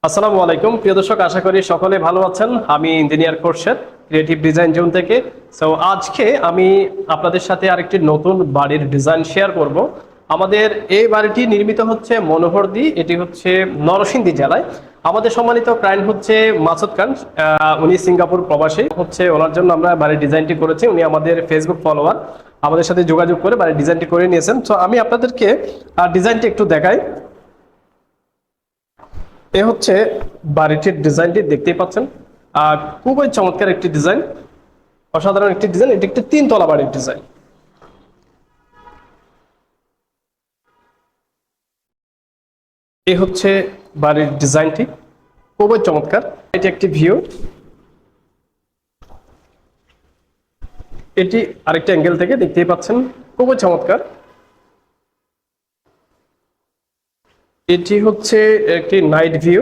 আসসালামু আলাইকুম প্রিয় দর্শক, আশা করি সকলে ভালো আছেন। আমি engineer Khorshed, creative design zone থেকে। সো আজকে আমি আপনাদের সাথে আরেকটি নতুন বাড়ির ডিজাইন শেয়ার করব। আমাদের এই বাড়িটি নির্মিত হচ্ছে মনোহরদী, এটি হচ্ছে নরসিংদী জেলায়। আমাদের সম্মানিত ক্লায়েন্ট হচ্ছে মাসুদ খান, উনি সিঙ্গাপুর প্রবাসী হচ্ছে। ওনার জন্য আমরা বাড়ির ডিজাইনটি করেছি। উনি আমাদের ফেসবুক ফলোয়ার, আমাদের সাথে যোগাযোগ করে বাড়ির ডিজাইনটি করে নিয়েছেন। সো আমি আপনাদেরকে ডিজাইনটি একটু দেখাই। এ হচ্ছে বাড়িটির ডিজাইনটি, দেখতেই পাচ্ছেন। আর খুবই চমৎকার একটি ডিজাইন, অসাধারণ একটি ডিজাইন। এটি একটি 3 তলা বাড়ির ডিজাইন। এই হচ্ছে বাড়ির ডিজাইনটি, খুবই চমৎকার। এটি একটি ভিউ, এটি আরেকটি অ্যাঙ্গেল থেকে দেখতেই পাচ্ছেন, খুবই চমৎকার। এটি হচ্ছে একটি নাইট ভিউ।